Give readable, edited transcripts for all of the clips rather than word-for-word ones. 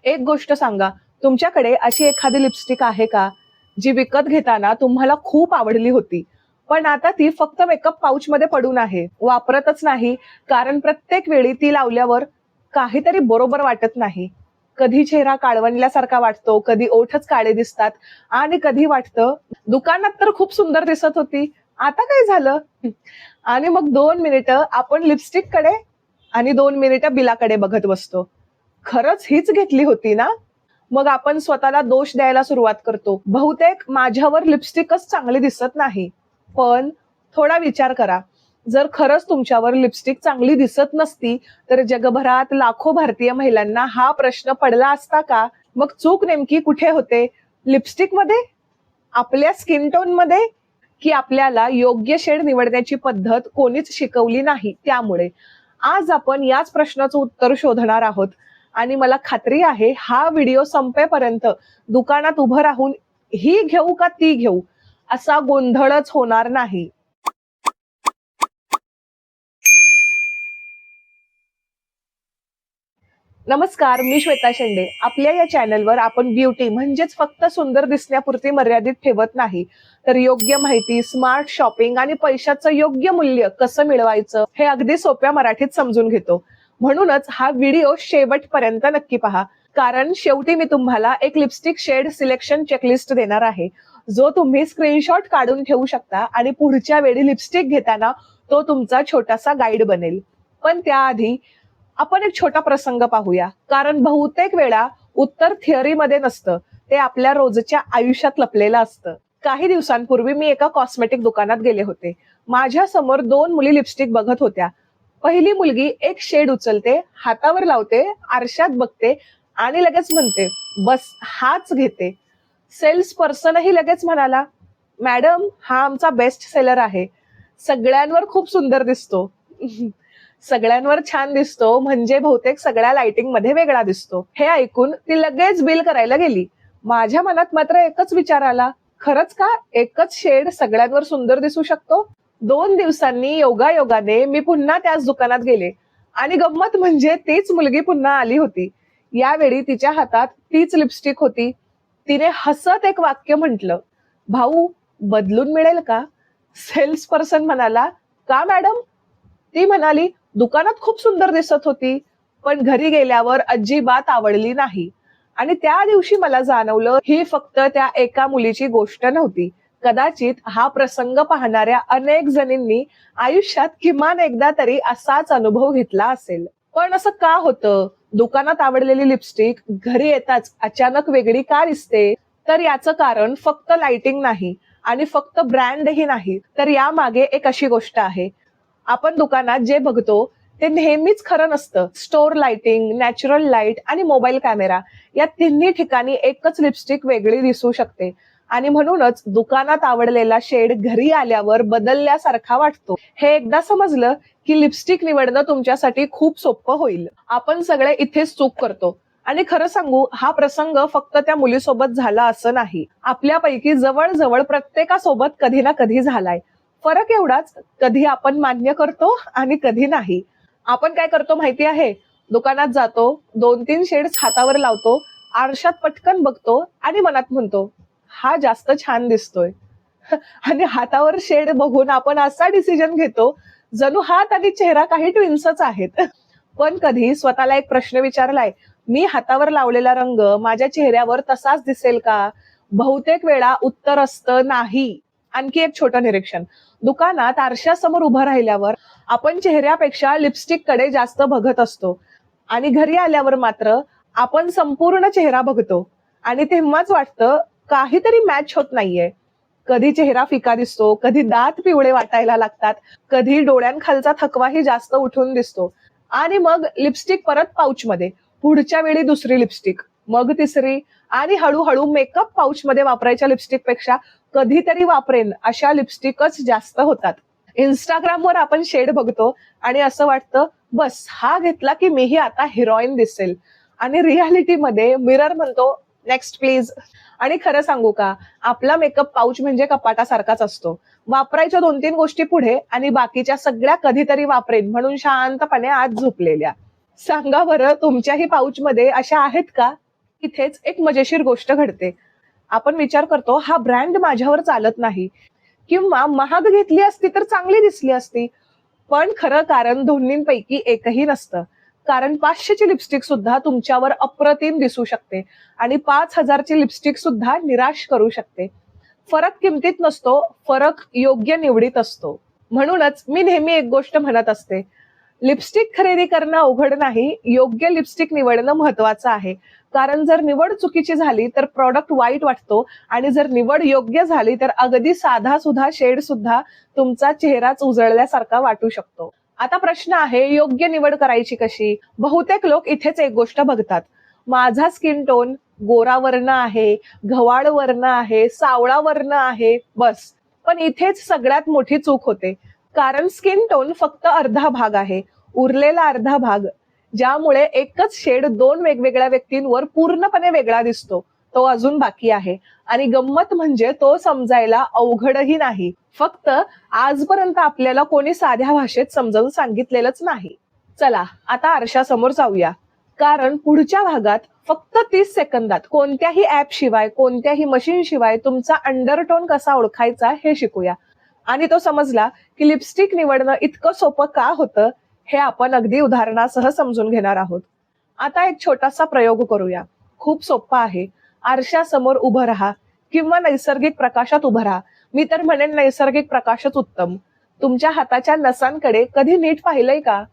एक गोष्ट सांगा, तुमच्याकडे अशी एखादी लिपस्टिक आहे का जी विकत घेताना तुम्हाला खूप आवडली होती, पण आता ती फक्त मेकअप पाऊच मध्ये पडून आहे, वापरतच नाही, कारण प्रत्येक वेळी ती लावल्यावर काहीतरी बरोबर वाटत नाही. कधी चेहरा काळवंडल्यासारखा वाटतो, कधी ओठच काळे दिसतात आणि कधी वाटतं दुकानात तर खूप सुंदर दिसत होती, आता काय झालं? आणि मग 2 मिनिटं आपण लिपस्टिक कडे आणि 2 मिनिटं बिलाकडे बघत बसतो. खरंच हीच घेतली होती ना? मग आपण स्वतःला दोष द्यायला सुरुवात करतो. बहुतेक माझ्यावर लिपस्टिकच चांगली दिसत नाही. पण थोडा विचार करा. जर खरंच तुमच्यावर लिपस्टिक चांगली दिसत नसती, तर जगभरात लाखो भारतीय महिलांना हा प्रश्न पडला असता का? मग चूक नेमकी कुठे होते? लिपस्टिकमध्ये? आपल्या स्किन टोनमध्ये? की आपल्याला योग्य शेड निवडण्याची पद्धत कोणीच शिकवली नाही त्यामुळे? आज आपण याच प्रश्नाचं उत्तर शोधणार आहोत आणि मला खात्री आहे हा व्हिडिओ संपेपर्यंत दुकानात उभं राहून ही घेऊ का ती घेऊ असा गोंधळच होणार नाही. नमस्कार, मी श्वेता शेंडे. आपल्या या चॅनलवर आपण ब्युटी म्हणजेच फक्त सुंदर दिसण्यापुरती मर्यादित ठेवत नाही, तर योग्य माहिती, स्मार्ट शॉपिंग आणि पैशाचं योग्य मूल्य कसं मिळवायचं हे अगदी सोप्या मराठीत समजून घेतो. म्हणूनच हा व्हिडिओ शेवटपर्यंत नक्की पहा, कारण शेवटी मी तुम्हाला एक लिपस्टिक शेड सिलेक्शन चेकलिस्ट देणार आहे, जो तुम्ही स्क्रीनशॉट काढून ठेवू शकता आणि पुढच्या वेळी लिपस्टिक घेताना तो तुमचा छोटासा गाईड बनेल. पण त्याआधी आपण एक छोटा प्रसंग पाहूया, कारण बहुतेक वेळा उत्तर थिअरीमध्ये नसतं, ते आपल्या रोजच्या आयुष्यात लपलेलं असतं. काही दिवसांपूर्वी मी एका कॉस्मेटिक दुकानात गेले होते. माझ्या समोर 2 मुली लिपस्टिक बघत होत्या. पहिली मुलगी एक शेड उचलते, हातावर लावते, आरशात बघते आणि लगेच म्हणते, बस हाच घेते. सेल्स पर्सनही लगेच म्हणाला, मॅडम हा आमचा बेस्ट सेलर आहे, सगळ्यांवर खूप सुंदर दिसतो. सगळ्यांवर छान दिसतो म्हणजे बहुतेक सगळ्या लाइटिंग मध्ये वेगळा दिसतो. हे ऐकून ती लगेच बिल करायला गेली. माझ्या मनात मात्र एकच विचार आला, खरंच का एकच शेड सगळ्यांवर सुंदर दिसू शकतो? 2 दिवसांनी योगायोगाने मी पुन्हा त्याच दुकानात गेले आणि गंमत म्हणजे तीच मुलगी पुन्हा आली होती. यावेळी तिच्या हातात तीच लिपस्टिक होती. तिने हसत एक वाक्य म्हटलं, भाऊ बदलून मिळेल का? सेल्स पर्सन म्हणाला, का मॅडम? ती म्हणाली, दुकानात खूप सुंदर दिसत होती, पण घरी गेल्यावर अजिबात आवडली नाही. आणि त्या दिवशी मला जाणवलं, ही फक्त त्या एका मुलीची गोष्ट नव्हती. कदाचित हा प्रसंग पाहणाऱ्या अनेक जणींनी आयुष्यात किमान एकदा तरी असाच अनुभव घेतला असेल. पण असं का होतं? दुकानात आवडलेली लिपस्टिक घरी येताच अचानक वेगळी का दिसते? तर याचं कारण फक्त लाइटिंग नाही आणि फक्त ब्रँडही नाही, तर यामागे एक अशी गोष्ट आहे. आपण दुकानात जे बघतो ते नेहमीच खरं नसतं. स्टोर लाइटिंग, नॅचरल लाईट आणि मोबाईल कॅमेरा या तिन्ही ठिकाणी एकच लिपस्टिक वेगळी दिसू शकते आणि म्हणूनच दुकानात आवडलेला शेड घरी आल्यावर बदलल्यासारखा वाटतो. हे एकदा समजलं की लिपस्टिक निवडणं तुमच्यासाठी खूप सोपं होईल. आपण सगळे इथेच चूक करतो. आणि खरं सांगू, हा प्रसंग फक्त त्या मुलीसोबत झाला असं नाही, आपल्यापैकी जवळजवळ प्रत्येकासोबत कधी ना कधी झालाय. फरक एवढाच, कधी आपण मान्य करतो आणि कधी नाही. आपण काय करतो माहिती आहे? दुकानात जातो, 2-3 शेड्स हातावर लावतो, आरशात पटकन बघतो आणि मनात म्हणतो, हा जास्त छान दिसतोय. आणि हातावर शेड बघून आपण असा डिसिजन घेतो, जणू हात आणि चेहरा काही ट्विन्सच आहेत. पण कधी स्वतःला एक प्रश्न विचारलाय, मी हातावर लावलेला रंग माझ्या चेहऱ्यावर तसाच दिसेल का? बहुतेक वेळा उत्तर असतं नाही. आणखी एक छोटं निरीक्षण, दुकानात आरशासमोर उभं राहिल्यावर आपण चेहऱ्यापेक्षा लिपस्टिक कडे जास्त बघत असतो आणि घरी आल्यावर मात्र आपण संपूर्ण चेहरा बघतो आणि तेव्हाच वाटतं काहीतरी मॅच होत नाहीये. कधी चेहरा फिका दिसतो, कधी दात पिवळे वाटायला लागतात, कधी डोळ्यांखालचा थकवाही जास्त उठून दिसतो आणि मग लिपस्टिक परत पाऊच मध्ये, पुढच्या वेळी दुसरी लिपस्टिक, मग तिसरी आणि हळूहळू मेकअप पाऊच मध्ये वापरायच्या लिपस्टिक पेक्षा कधीतरी वापरेन अशा लिपस्टिकच जास्त होतात. इंस्टाग्रामवर आपण शेड बघतो आणि असं वाटतं, बस हा घेतला की मीही आता हिरोईन दिसेल. आणि रियालिटीमध्ये मिरर म्हणतो, नेक्स्ट प्लीज. आणि खरं सांगू का, आपला मेकअप पाऊच म्हणजे कपाटासारखाच असतो. वापरायच्या 2-3 गोष्टी पुढे आणि बाकीच्या सगळ्या कधीतरी वापरेन म्हणून शांतपणे आत झोपलेल्या. सांगा बरं, तुमच्याही पाऊच मध्ये अशा आहेत का? इथेच एक मजेशीर गोष्ट घडते. आपण विचार करतो हा ब्रँड माझ्यावर चालत नाही किंवा महाग घेतली असती तर चांगली दिसली असती. पण खरं कारण दोन्हींपैकी एकही नसतं. कारण 500 ची लिपस्टिक सुद्धा तुमच्यावर अप्रतिम दिसू शकते आणि 5,000 ची लिपस्टिक सुद्धा निराश करू शकते. फरक किमतीत नसतो, फरक योग्य निवडीत असतो. म्हणूनच मी नेहमी एक गोष्ट म्हणत असते, लिपस्टिक खरेदी करणं अवघड नाही, योग्य लिपस्टिक निवडणं महत्वाचं आहे. कारण जर निवड चुकीची झाली तर प्रॉडक्ट वाईट वाटतो आणि जर निवड योग्य झाली तर अगदी साधा सुद्धा शेड सुद्धा तुमचा चेहराच उजळल्यासारखा वाटू शकतो. आता प्रश्न आहे, योग्य निवड करायची कशी? बहुतेक लोक इथेच एक गोष्ट बघतात. माझा स्किन टोन गोरा वर्ण आहे, गव्हाळ वर्ण आहे, सावळा वर्ण आहे, बस. पण इथेच सगळ्यात मोठी चूक होते. कारण स्किन टोन फक्त अर्धा भाग आहे. उरलेला अर्धा भाग, ज्यामुळे एकच शेड दोन वेगवेगळ्या व्यक्तींवर पूर्णपणे वेगळा दिसतो, तो अजून बाकी आहे. आणि गंमत म्हणजे तो समजायला अवघडही नाही. फक्त आजपर्यंत आपल्याला कोणी साध्या भाषेत समजावून सांगितलेलंच नाही. चला आता आरशासमोर जाऊया. कारण पुढच्या भागात फक्त 30 सेकंदात कोणत्याही ऍप शिवाय, कोणत्याही मशीन शिवाय तुमचा अंडरटोन कसा ओळखायचा हे शिकूया. आणि तो समजला की लिपस्टिक निवडणं इतकं सोपं का होतं हे आपण अगदी उदाहरणासह समजून घेणार आहोत. आता एक छोटासा प्रयोग करूया. खूप सोपा आहे. आरशासमोर उभं राहा किंवा नैसर्गिक प्रकाशात उभं राहा. मी तर म्हणेन नैसर्गिक प्रकाशच उत्तम. तुमच्या हाताच्या नसांकडे कधी नीट पाहिलंय का?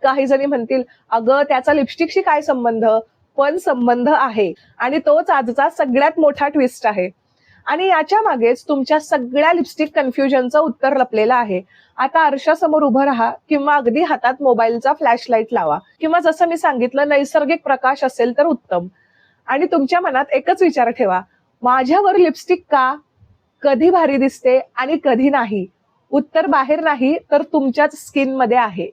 काही जणी म्हणतील, अगं त्याचा लिपस्टिकशी काय संबंध? पण संबंध आहे आणि तोच आजचा सगळ्यात मोठा ट्विस्ट आहे. आणि याच्या मागेच तुमच्या सगळ्या लिपस्टिक कन्फ्युजनचं उत्तर लपलेलं आहे. आता आरशासमोर उभं राहा किंवा अगदी हातात मोबाईलचा फ्लॅशलाईट लावा किंवा जसं मी सांगितलं नैसर्गिक प्रकाश असेल तर उत्तम. आणि तुमच्या मनात एकच विचार ठेवा, माझ्यावर लिपस्टिक का? कधी भारी दिसते आणि कधी नाही? उत्तर बाहेर नाही तर तुमच्याच स्किन मध्ये आहे.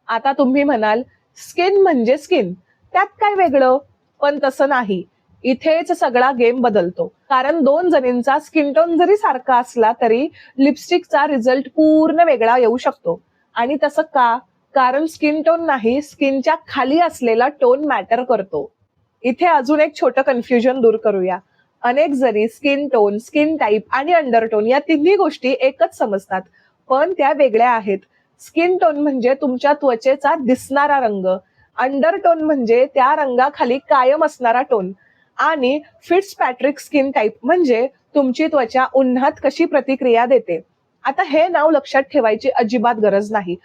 आता तुम्ही म्हणाल, स्किन म्हणजे स्किन, त्यात काय वेगळं? पण तसं नाही. इथेच सगळा गेम बदलतो. कारण दोन जणींचा स्किन टोन जरी सारखा असला तरी लिपस्टिकचा रिझल्ट पूर्ण वेगळा येऊ शकतो. आणि तसं का? कारण स्किन टोन नाही, स्किनच्या खाली असलेला टोन मॅटर करतो. इथे अजून एक छोटं कन्फ्युजन दूर करूया. अनेक जरी स्किन टोन, स्किन टाईप आणि अंडरटोन या तिन्ही गोष्टी एकच समजतात, पण त्या वेगळ्या आहेत. स्किन टोन म्हणजे तुमच्या त्वचेचा दिसणारा रंग, अंडरटोन म्हणजे त्या रंगाखाली कायम असणारा टोन आणि फिट्सपॅट्रिक स्किन टाईप म्हणजे तुमची त्वचा उन्हात कशी प्रतिक्रिया देते. आता हे नाव लक्षात ठेवायची अजिबात गरज नाही.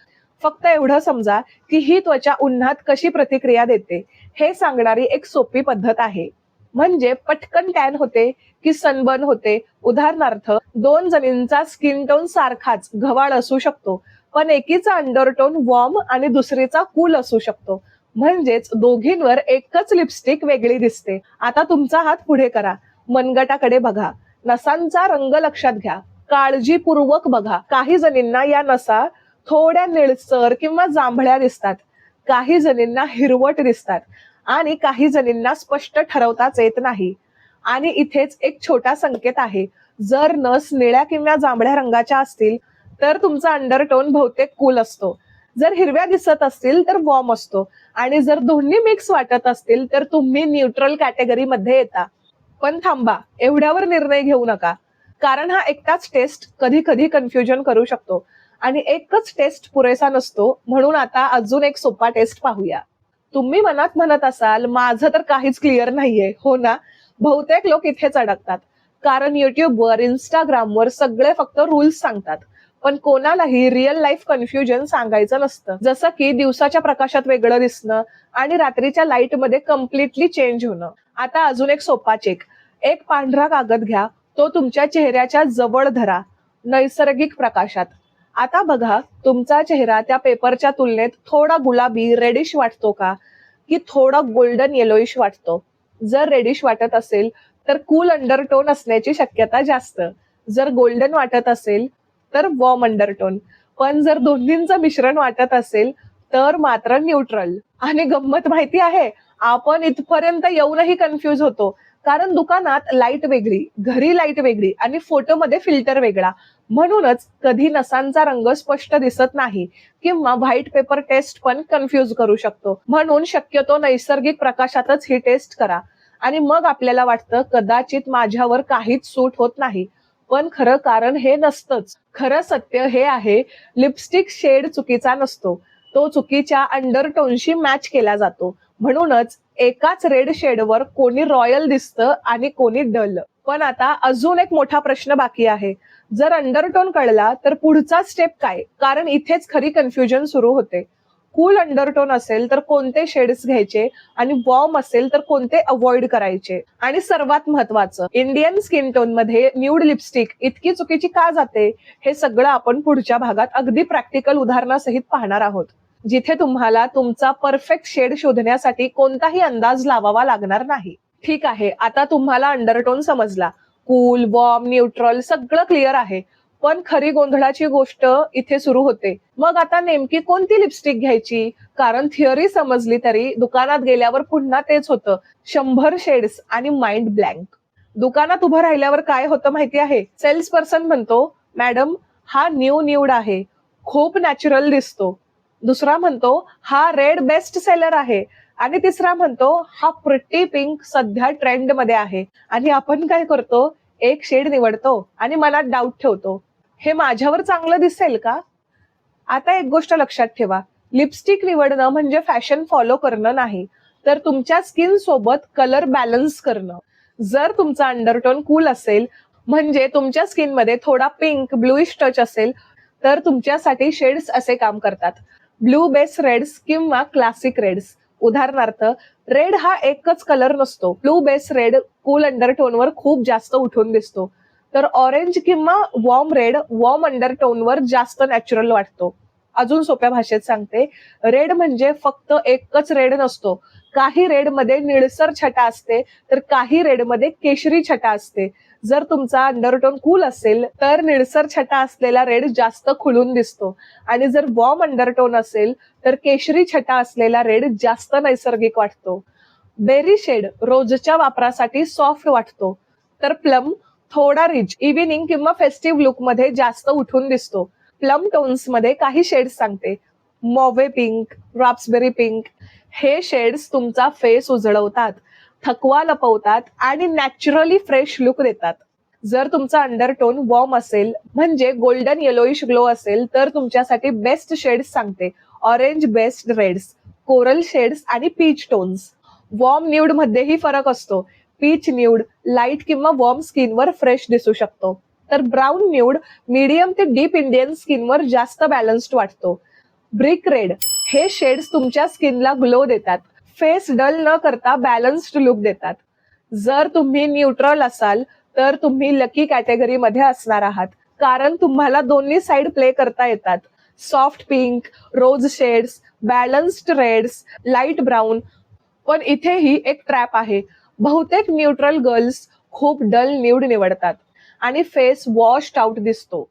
फक्त एवढं समजा की ही त्वचा उन्हात कशी प्रतिक्रिया देते हे सांगणारी एक सोपी पद्धत आहे. म्हणजे पटकन टॅन होते की सनबर्न होते. उदाहरणार्थ, दोन जणींचा स्किन टोन सारखाच गव्हाळ असू शकतो, पण एकीचा अंडरटोन वॉर्म आणि दुसरीचा कूल असू शकतो. म्हणजेच दोघींवर एकच लिपस्टिक वेगळी दिसते. आता तुमचा हात पुढे करा, मनगटाकडे बघा, नसांचा रंग लक्षात घ्या, काळजीपूर्वक बघा. काही जणींना या नसा थोड्या निळसर किंवा जांभळ्या दिसतात, काही जणींना हिरवट दिसतात आणि काही जणींना स्पष्ट ठरवताच येत नाही. आणि इथेच एक छोटा संकेत आहे. जर नस निळ्या किंवा जांभळ्या रंगाच्या असतील तर तुमचा अंडरटोन बहुतेक कूल असतो. जर हिरव्या दिसत असतील तर वॉर्म असतो आणि जर दोन्ही मिक्स वाटत असतील तर तुम्ही न्यूट्रल कॅटेगरी मध्ये येता. पण थांबा, एवढ्यावर निर्णय घेऊ नका. कारण हा एकटाच टेस्ट कधी कधी कन्फ्युजन करू शकतो आणि एकच टेस्ट पुरेसा नसतो. म्हणून आता अजून एक सोपा टेस्ट पाहूया. तुम्ही मनात म्हणत असाल, माझं तर काहीच क्लिअर नाहीये, हो ना? बहुतेक लोक इथेच अडकतात. कारण युट्यूबवर, इंस्टाग्रामवर सगळे फक्त रूल्स सांगतात, पण कोणालाही रिअल लाईफ कन्फ्युजन सांगायचं नसतं. जसं की दिवसाच्या प्रकाशात वेगळं दिसणं आणि रात्रीच्या लाईट मध्ये कम्प्लिटली चेंज होणं. आता अजून एक सोपा चेक. एक पांढरा कागद घ्या, तो तुमच्या चेहऱ्याच्या जवळ धरा, नैसर्गिक प्रकाशात. आता बघा, तुमचा चेहरा त्या पेपरच्या तुलनेत थोडा गुलाबी रेडिश वाटतो का, की थोडा गोल्डन येलोइश वाटतो? जर रेडिश वाटत असेल तर कूल अंडरटोन असण्याची शक्यता जास्त. जर गोल्डन वाटत असेल तर वॉर्म अंडरटोन. पण जर दोन्हींचं मिश्रण वाटत असेल तर मात्र न्यूट्रल. आणि गंमत माहिती आहे, आपण इथपर्यंत येऊनही कन्फ्युज होतो. कारण दुकानात लाईट वेगळी, घरी लाईट वेगळी आणि फोटोमध्ये फिल्टर वेगळा. म्हणूनच कधी नसांचा रंग स्पष्ट दिसत नाही किंवा व्हाईट पेपर टेस्ट पण कन्फ्युज करू शकतो. म्हणून शक्यतो नैसर्गिक प्रकाशातच ही टेस्ट करा. आणि मग आपल्याला वाटतं कदाचित माझ्यावर काहीच सूट होत नाही. पण खरं कारण हे नसतंच. खरं सत्य हे आहे, लिपस्टिक शेड चुकीचा नसतो, तो चुकीच्या अंडरटोनशी मॅच केला जातो. म्हणूनच एकाच रेड शेडवर कोणी रॉयल दिसतं आणि कोणी डल. पण आता अजून एक मोठा प्रश्न बाकी आहे. जर अंडरटोन कळला तर पुढचा स्टेप काय? कारण इथेच खरी कन्फ्युजन सुरू होते. कूल अंडरटोन असेल तर कोणते शेड्स घ्यायचे आणि वॉर्म असेल तर कोणते अवॉइड करायचे? आणि सर्वात महत्वाचं, इंडियन स्किन टोन मध्ये न्यूड लिपस्टिक इतकी चुकीची का जाते? हे सगळं आपण पुढच्या भागात अगदी प्रॅक्टिकल उदाहरणासहित पाहणार आहोत, जिथे तुम्हाला तुमचा परफेक्ट शेड शोधण्यासाठी कोणताही अंदाज लावावा लागणार नाही. ठीक आहे, आता तुम्हाला अंडरटोन समजला. कूल, वॉर्म, न्यूट्रल सगळं क्लिअर आहे. पण खरी गोंधळाची गोष्ट इथे सुरू होते. मग आता नेमकी कोणती लिपस्टिक घ्यायची? कारण थिअरी समजली तरी दुकानात गेल्यावर पुन्हा तेच होतं, 100 शेड्स आणि माइंड ब्लँक. दुकानात उभं राहिल्यावर काय होतं माहिती आहे? सेल्स पर्सन म्हणतो, मॅडम हा न्यूड आहे, खूप नॅचरल दिसतो. दुसरा म्हणतो, हा रेड बेस्ट सेलर आहे. आणि तिसरा म्हणतो, हा प्रिटी पिंक सध्या ट्रेंड मध्ये आहे. आणि आपण काय करतो? एक शेड निवडतो आणि मनात डाऊट ठेवतो, हे माझ्यावर चांगलं दिसेल का? आता एक गोष्ट लक्षात ठेवा, लिपस्टिक निवडणं म्हणजे फॅशन फॉलो करणं नाही, तर तुमच्या स्किन सोबत कलर बॅलन्स करणं. जर तुमचा अंडरटोन कूल असेल, म्हणजे तुमच्या स्किन मध्ये थोडा पिंक ब्लूइश टच असेल, तर तुमच्यासाठी शेड्स असे काम करतात. ब्लू बेस रेड्स किंवा क्लासिक रेड्स. उदाहरणार्थ, रेड हा एकच कलर नसतो. ब्लू बेस रेड कूल अंडरटोनवर खूप जास्त उठून दिसतो, तर ऑरेंज किंवा वॉर्म रेड वॉर्म अंडरटोनवर जास्त नॅचरल वाटतो. अजून सोप्या भाषेत सांगते, रेड म्हणजे फक्त एकच रेड नसतो. काही रेड मध्ये निळसर छटा असते, तर काही रेड मध्ये केशरी छटा असते. जर तुमचा अंडरटोन कूल असेल तर निळसर छटा असलेला रेड जास्त खुलून दिसतो, आणि जर वॉर्म अंडरटोन असेल तर केशरी छटा असलेला रेड जास्त नैसर्गिक वाटतो. बेरी शेड रोजच्या वापरासाठी सॉफ्ट वाटतो, तर प्लम थोडा रिच इव्हिनिंग किंवा फेस्टिव्ह लुक मध्ये जास्त उठून दिसतो. प्लम टोन्स मध्ये काही शेड्स सांगते, मॉवे पिंक, राप्सबेरी पिंक. हे शेड्स तुमचा फेस उजळवतात, थकवा लपवतात आणि नॅचरली फ्रेश लुक देतात. जर तुमचा अंडरटोन वॉर्म असेल, म्हणजे गोल्डन येलोइश ग्लो असेल, तर तुमच्यासाठी बेस्ट शेड्स सांगते, orange based reds, coral shades आणि पीच टोन्स. वॉर्म न्यूड मध्येही फरक असतो. पीच न्यूड लाईट किंवा वॉर्म स्किनवर फ्रेश दिसू शकतो, तर ब्राऊन न्यूड मीडियम ते डीप इंडियन स्किनवर जास्त बॅलन्स्ड वाटतो. ब्रिक रेड हे शेड्स तुमच्या स्किनला ग्लो देतात, फेस डल न करता बॅलन्स्ड लुक देतात. जर तुम्ही न्यूट्रल असाल तर तुम्ही लकी कॅटेगरी मध्ये असणार आहात, कारण तुम्हाला दोन्ही साइड प्ले करता येतात. Soft pink, rose shades, balanced reds, light brown. पण इथेही एक ट्रॅप आहे. बहुतेक न्यूट्रल गर्ल्स खूप डल न्यूड निवडतात आणि फेस वॉश्ड आउट दिसतो.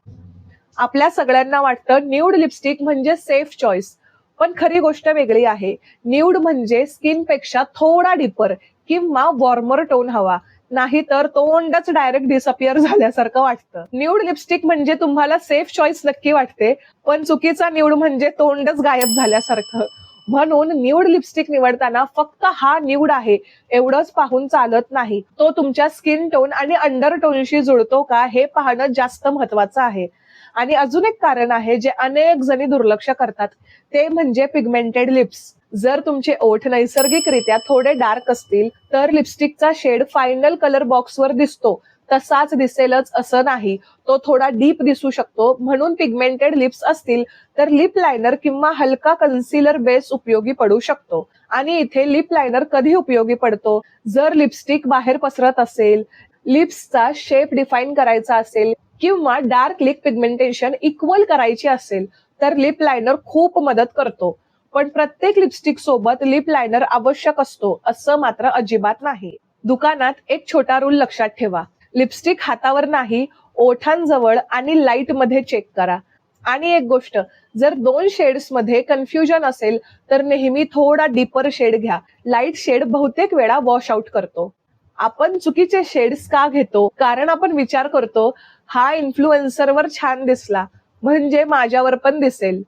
आपल्या सगळ्यांना वाटतं न्यूड लिपस्टिक म्हणजे सेफ चॉईस, पण खरी गोष्ट वेगळी आहे. न्यूड म्हणजे स्किन पेक्षा थोडा डीपर किंवा वॉर्मर टोन हवा, नाही तर तोंडच डायरेक्ट डिसअपिअर झाल्यासारखं वाटतं. न्यूड लिपस्टिक म्हणजे तुम्हाला सेफ चॉईस नक्की वाटते, पण चुकीचा न्यूड म्हणजे तोंडच गायब झाल्यासारखं. म्हणून न्यूड लिपस्टिक निवडताना फक्त हा न्यूड आहे एवढंच पाहून चालत नाही, तो तुमच्या स्किन टोन आणि अंडरटोनशी जुळतो का हे पाहणं जास्त महत्वाचं आहे. आणि अजून एक कारण आहे जे अनेक जणी दुर्लक्ष करतात, ते म्हणजे पिगमेंटेड लिप्स. जर तुमचे ओठ नैसर्गिकरित्या थोडे डार्क असतील तर लिपस्टिकचा शेड फायनल कलर बॉक्सवर दिसतो तसाच दिसेलच असं नाही, तो थोडा डीप दिसू शकतो. म्हणून पिगमेंटेड लिप्स असतील तर लिप लायनर किंवा हलका कन्सिलर बेस उपयोगी पडू शकतो. आणि इथे लिप लायनर कधी उपयोगी पडतो? जर लिपस्टिक बाहेर पसरत असेल, लिप्सचा शेप डिफाईन करायचा असेल किंवा डार्क लिप पिगमेंटेशन इक्वल करायची असेल तर लिप लायनर खूप मदत करतो. पण प्रत्येक लिपस्टिक सोबत लिप लायनर आवश्यक असतो असं मात्र अजिबात नाही. दुकानात एक छोटा रूल लक्षात ठेवा, लिपस्टिक हातावर नाही, ओठांजवळ आणि लाईट मध्ये चेक करा. आणि एक गोष्ट, जर दोन शेड्स मध्ये कन्फ्युजन असेल तर नेहमी थोडा डीपर शेड घ्या. लाईट शेड बहुतेक वेळा वॉश आउट करतो. आपण चुकीचे शेड्स का घेतो? कारण आपण विचार करतो, हा इन्फ्लुएन्सरवर छान दिसला म्हणजे माझ्यावर पण दिसेल.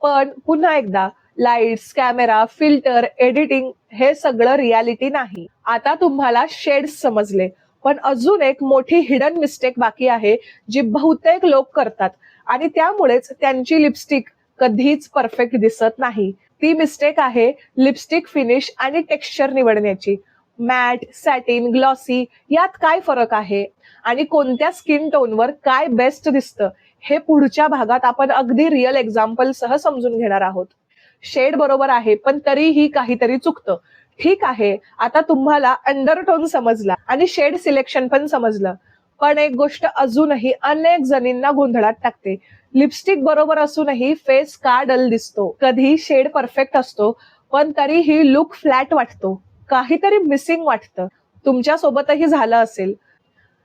पण पुन्हा एकदा, लाईट्स, कॅमेरा, फिल्टर, एडिटिंग हे सगळं रियालिटी नाही. आता तुम्हाला शेड्स समजले, पण अजून एक मोठी हिडन मिस्टेक बाकी आहे जी बहुतेक लोक करतात आणि त्यामुळेच त्यांची लिपस्टिक कधीच परफेक्ट दिसत नाही. ती मिस्टेक आहे लिपस्टिक फिनिश आणि टेक्स्चर निवडण्याची. मॅट, सॅटिन, ग्लॉसी यात काय फरक आहे आणि कोणत्या स्किन टोनवर काय बेस्ट दिसतं हे पुढच्या भागात आपण अगदी रिअल एक्झाम्पल सह समजून घेणार आहोत. शेड बरोबर आहे, पण तरीही काहीतरी चुकतं. ठीक आहे, आता तुम्हाला अंडरटोन समजला आणि शेड सिलेक्शन पण समजलं. पण एक गोष्ट अजूनही अनेक जणींना गोंधळात टाकते. लिपस्टिक बरोबर असूनही फेस का डल दिसतो? कधी शेड परफेक्ट असतो, पण तरीही लुक फ्लॅट वाटतो. काहीतरी मिसिंग वाटतं. तुमच्या सोबतही झालं असेल.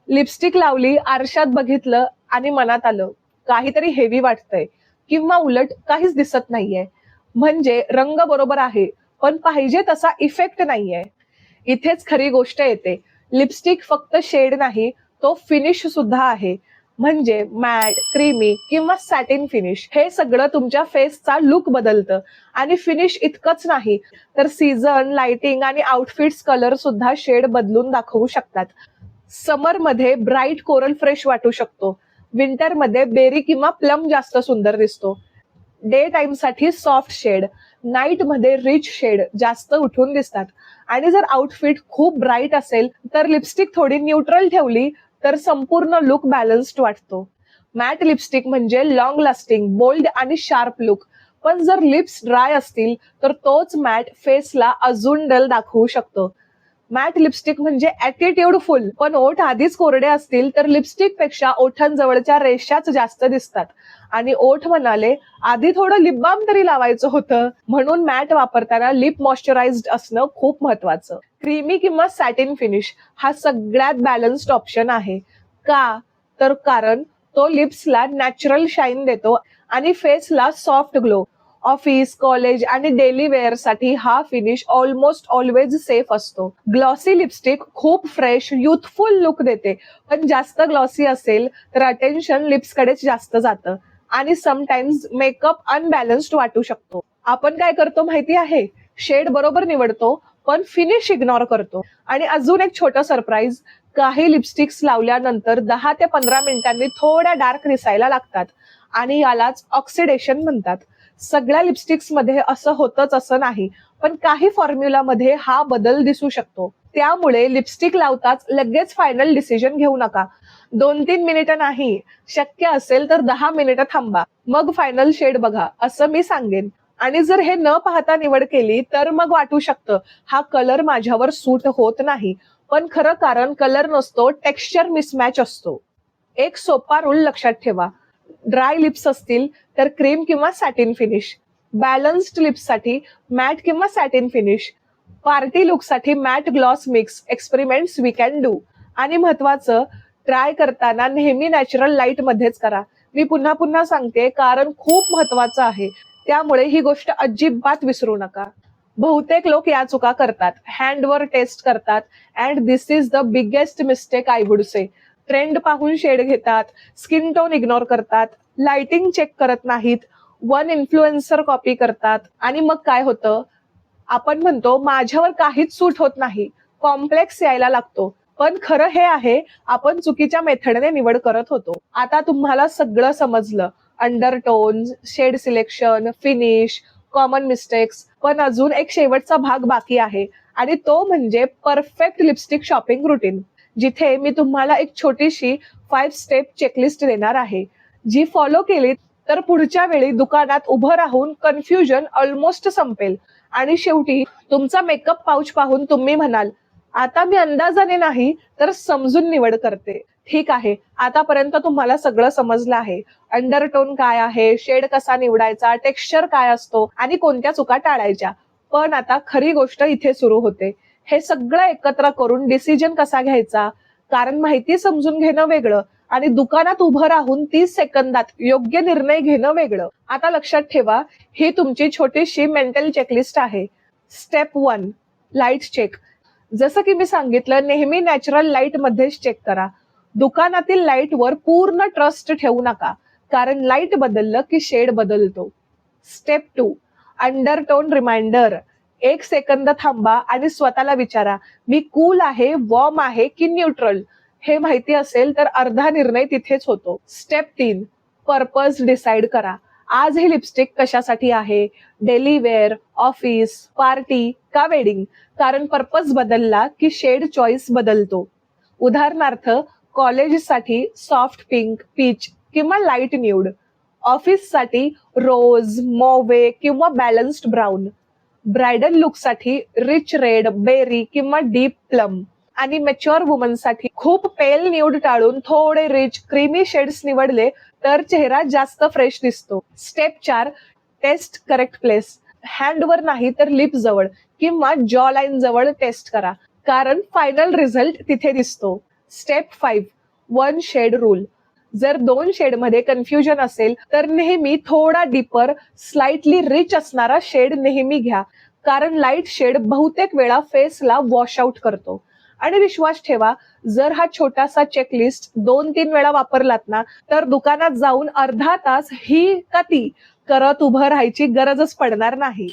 लिपस्टिक लावली, आरशात बघितलं आणि मनात आलं काहीतरी हेवी वाटतंय, किंवा उलट काहीच दिसत नाहीये. म्हणजे रंग बरोबर आहे, पण पाहिजे तसा इफेक्ट नाहीये. इथेच खरी गोष्ट येते. लिपस्टिक फक्त शेड नाही, तो फिनिश सुद्धा आहे. म्हणजे मॅट, क्रीमी किंवा सॅटिन फिनिश हे सगळं तुमच्या फेसचा लुक बदलतं. आणि फिनिश इतकंच नाही, तर सीझन, लाइटिंग आणि आउटफिट्स कलर सुद्धा शेड बदलून दाखवू शकतात. समर मध्ये ब्राईट कोरल फ्रेश वाटू शकतो. विंटर मध्ये बेरी किंवा प्लम जास्त सुंदर दिसतो. डे टाइम साठी सॉफ्ट शेड, नाईट मध्ये रिच शेड जास्त उठून दिसतात. आणि जर आउटफिट खूप ब्राईट असेल तर लिपस्टिक थोडी न्यूट्रल ठेवली तर संपूर्ण लुक बॅलन्स्ड वाटतो. मॅट लिपस्टिक म्हणजे लॉंग लास्टिंग, बोल्ड आणि शार्प लुक. पण जर लिप्स ड्राय असतील तर तोच मॅट फेसला अजून डल दाखवू शकतो. मॅट लिपस्टिक म्हणजे ऍटिट्यूड फुल, पण ओठ आधीच कोरडे असतील तर लिपस्टिक पेक्षा ओठांजवळच्या रेषाच जास्त दिसतात. आणि ओठ म्हणाले आधी थोडं लिप बाम तरी लावायचं होतं. म्हणून मॅट वापरताना लिप मॉइश्चराइज्ड असणं खूप महत्वाचं. क्रीमी किंवा सॅटिन फिनिश हा सगळ्यात बॅलन्स्ड ऑप्शन आहे. का? तर कारण तो लिप्सला नॅचरल शाईन देतो आणि फेसला सॉफ्ट ग्लो. ऑफिस, कॉलेज आणि डेली वेअर साठी हा फिनिश ऑलमोस्ट ऑलवेज सेफ असतो. ग्लॉसी लिपस्टिक खूप फ्रेश, युथफुल लुक देते, पण जास्त ग्लॉसी असेल तर अटेन्शन लिप्स कडेच जास्त जातं आणि समटाइम्स मेकअप अनबॅलन्स्ड वाटू शकतो. आपण काय करतो माहिती आहे? शेड बरोबर निवडतो, पण फिनिश इग्नोर करतो. आणि अजून एक छोटं सरप्राईज, काही लिपस्टिक्स लावल्यानंतर 10 ते 15 मिनिटांनी थोड्या डार्क दिसायला लागतात आणि यालाच ऑक्सिडेशन म्हणतात. सगळ्या लिपस्टिक्स मध्ये असं होतच असं नाही, पण काही फॉर्म्युला मध्ये हा बदल दिसू शकतो. त्यामुळे लिपस्टिक लावताच लगेच फायनल डिसिजन घेऊ नका. 2-3 मिनिटं नाही, शक्य असेल तर 10 मिनिटं थांबा, मग फायनल शेड बघा असं मी सांगेन. आणि जर हे न पाहता निवड केली तर मग वाटू शकतं हा कलर माझ्यावर सूट होत नाही, पण खरं कारण कलर नसतो, टेक्स्चर मिसमॅच असतो. एक सोपा रूल लक्षात ठेवा. ड्राय लिप्स असतील तर क्रीम किंवा सॅटिन फिनिश, बॅलन्स्ड लिप्स साठी मॅट किंवा सॅटिन फिनिश, पार्टी लुक साठी matte gloss mix. Experiments we can do. आणि महत्वाचं, ट्राय करताना नेहमी नॅचरल लाईट मध्येच करा. मी पुन्हा पुन्हा सांगते कारण खूप महत्वाचं आहे, त्यामुळे ही गोष्ट अजिबात विसरू नका. बहुतेक लोक या चुका करतात. हँडवर टेस्ट करतात and this is the biggest mistake I would say. Trend पाहून शेड घेतात, स्किन टोन इग्नोर करतात, लाइटिंग चेक करत नाहीत, वन इन्फ्लुएन्सर कॉपी करतात आणि मग काय होतं? आपण म्हणतो माझ्यावर काहीच सूट होत नाही, कॉम्प्लेक्स यायला लागतो. पण खरं हे आहे आपण चुकीच्या मेथडने निवड करत होतो. आता तुम्हाला सगळं समजलं. Undertone, shade selection, finish, common mistakes. पण अजून एक शेवटचा भाग बाकी आहे आणि तो म्हणजे परफेक्ट लिपस्टिक शॉपिंग रुटीन, जिथे मी तुम्हाला एक छोटीशी 5 स्टेप चेकलिस्ट देणार आहे. जी फॉलो केली तर पुढच्या वेळी दुकानात उभं राहून कन्फ्युजन ऑलमोस्ट संपेल. आणि शेवटी तुमचा मेकअप पाऊच पाहून तुम्ही म्हणाल आता मी अंदाजाने नाही तर समजून निवड करते. ठीक आहे, आतापर्यंत तुम्हाला सगळं समजलं आहे. अंडरटोन काय आहे, शेड कसा निवडायचा, टेक्स्चर काय असतो आणि कोणत्या चुका टाळायच्या. पण आता खरी गोष्ट इथे सुरू होते. हे सगळं एकत्र करून डिसिजन कसा घ्यायचा? कारण माहिती समजून घेणं वेगळं आणि दुकानात उभं राहून 30 सेकंदात योग्य निर्णय घेणं वेगळं. आता लक्षात ठेवा, ही तुमची छोटीशी मेंटल चेकलिस्ट आहे. Step 1, light check. जसं की मी सांगितलं, नेहमी नॅचरल लाईट मध्येच चेक करा. दुकानातील लाईट वर पूर्ण ट्रस्ट ठेवू नका, कारण लाईट बदललं की शेड बदलतो. Step 2, undertone reminder. 1 सेकंद थांबा आणि स्वतःला विचारा, मी कूल आहे, वॉर्म आहे की न्यूट्रल? हे माहिती असेल तर अर्धा निर्णय तिथेच होतो. स्टेप 3, पर्पज डिसाइड करा. आज ही लिपस्टिक कशासाठी आहे? डेली वेअर, ऑफिस, पार्टी का वेडिंग? कारण पर्पज बदलला की शेड चॉईस बदलतो. उदाहरणार्थ, कॉलेजसाठी सॉफ्ट पिंक, पीच किंवा लाईट न्यूड. ऑफिससाठी रोज, मॉवे किंवा बॅलन्स्ड ब्राऊन. ब्रायडल लुकसाठी रिच रेड, बेरी किंवा डीप प्लम. आणि मॅच्युअर वुमनसाठी खूप पेल न्यूड टाळून थोडे रिच क्रीमी शेड्स निवडले तर चेहरा जास्त फ्रेश दिसतो. Step 4, test correct place. हँडवर नाही तर लिप जवळ किंवा जॉ लाईन जवळ टेस्ट करा, कारण फायनल रिझल्ट तिथे दिसतो. Step 5, 1 shade rule. जर 2 शेड मध्ये कन्फ्युजन असेल तर नेहमी थोडा डीपर, स्लाइटली रिच असणारा शेड नेहमी घ्या, कारण लाईट शेड बहुतेक वेळा फेसला वॉश आउट करतो. आणि विश्वास ठेवा, जर हा छोटासा चेकलिस्ट 2-3 वेळा वापरलात ना, तर दुकानात जाऊन अर्धा तास ही का ती करत उभं राहायची गरजच पडणार नाही.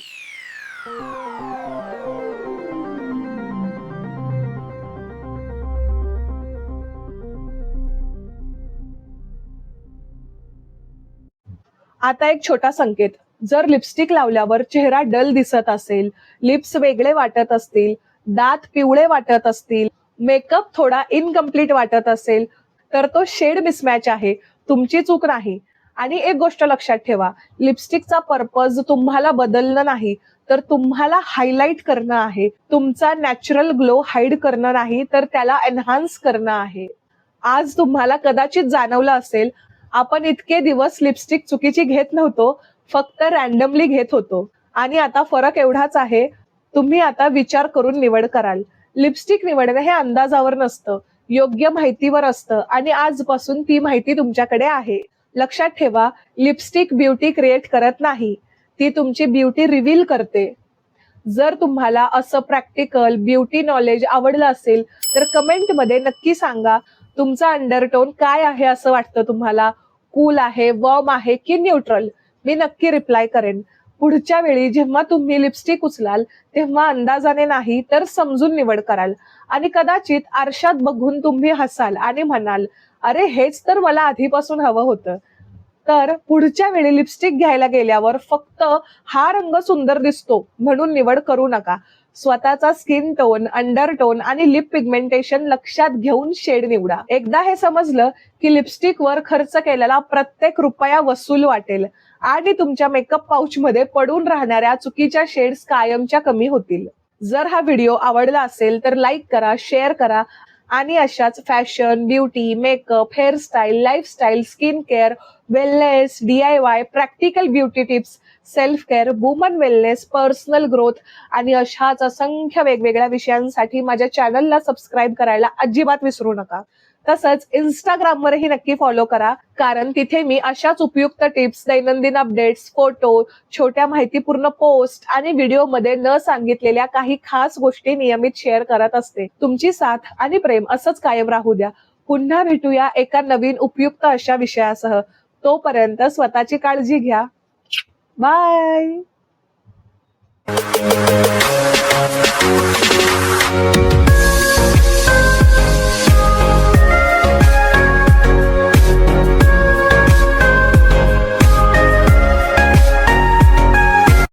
आता एक छोटा संकेत. जर लिपस्टिक लावल्यावर चेहरा डल दिसत असेल, लिप्स वेगळे वाटत असतील, दात पिवळे वाटत असतील, मेकअप थोडा इनकम्प्लीट वाटत असेल, तर तो शेड मिसमॅच आहे, तुमची चूक नाही. आणि एक गोष्ट लक्षात ठेवा, लिपस्टिकचा पर्पज तुम्हाला बदलणं नाही, तर तुम्हाला हायलाइट करणं आहे. तुमचा नॅचरल ग्लो हाईड करणं नाही, तर त्याला एनहान्स करणं आहे. आज तुम्हाला कदाचित जाणवलं असेल, आपण इतके दिवस लिपस्टिक चुकीची घेत नव्हतो, फक्त रॅन्डमली घेत होतो. आणि आता फरक एवढाच आहे, तुम्ही आता विचार करून निवड कराल. लिपस्टिक निवडणं हे अंदाजावर नसतं, योग्य माहितीवर असतं आणि आजपासून ती माहिती तुमच्याकडे आहे. लक्षात ठेवा, लिपस्टिक ब्युटी क्रिएट करत नाही, ती तुमची ब्युटी रिव्हील करते. जर तुम्हाला असं प्रॅक्टिकल ब्युटी नॉलेज आवडलं असेल तर कमेंटमध्ये नक्की सांगा, तुमचा अंडरटोन काय आहे असं वाटतं तुम्हाला? कूल आहे, वॉर्म आहे की न्यूट्रल? मी नक्की रिप्लाय करेन. पुढच्या वेळी जेव्हा तुम्ही लिपस्टिक उचलाल तेव्हा अंदाजाने नाही तर समजून निवड कराल. आणि कदाचित आरशात बघून तुम्ही हसाल आणि म्हणाल, अरे हेच तर मला आधीपासून हवं होतं. तर पुढच्या वेळी लिपस्टिक घ्यायला गेल्यावर फक्त हा रंग सुंदर दिसतो म्हणून निवड करू नका. स्वतःचा स्किन टोन, अंडरटोन आणि लिप पिगमेंटेशन लक्षात घेऊन शेड निवडा. एकदा हे समजलं की लिपस्टिकवर खर्च केलेला प्रत्येक रुपया वसूल वाटेल आणि तुमच्या मेकअप पाऊच मध्ये पडून राहणाऱ्या चुकीच्या शेड्स कायमच्या कमी होतील. जर हा व्हिडिओ आवडला असेल तर लाईक करा, शेअर करा आणि अशाच fashion, beauty, makeup, hairstyle, lifestyle, skin care, wellness, DIY, practical beauty tips, self care, woman wellness, personal growth आणि अशाच असंख्य वेगवेगळ्या विषयांसाठी माझ्या चॅनलला सबस्क्राईब करायला अजिबात विसरू नका. तसंच इंस्टाग्रामवरही नक्की फॉलो करा, कारण तिथे मी अशाच उपयुक्त टिप्स, दैनंदिन अपडेट्स, फोटो, छोट्या माहितीपूर्ण पोस्ट आणि व्हिडिओमध्ये न सांगितलेल्या काही खास गोष्टी नियमित शेअर करत असते. तुमची साथ आणि प्रेम असंच कायम राहू द्या. पुन्हा भेटूया एका नवीन उपयुक्त अशा विषयासह. तोपर्यंत स्वतःची काळजी घ्या. बाय.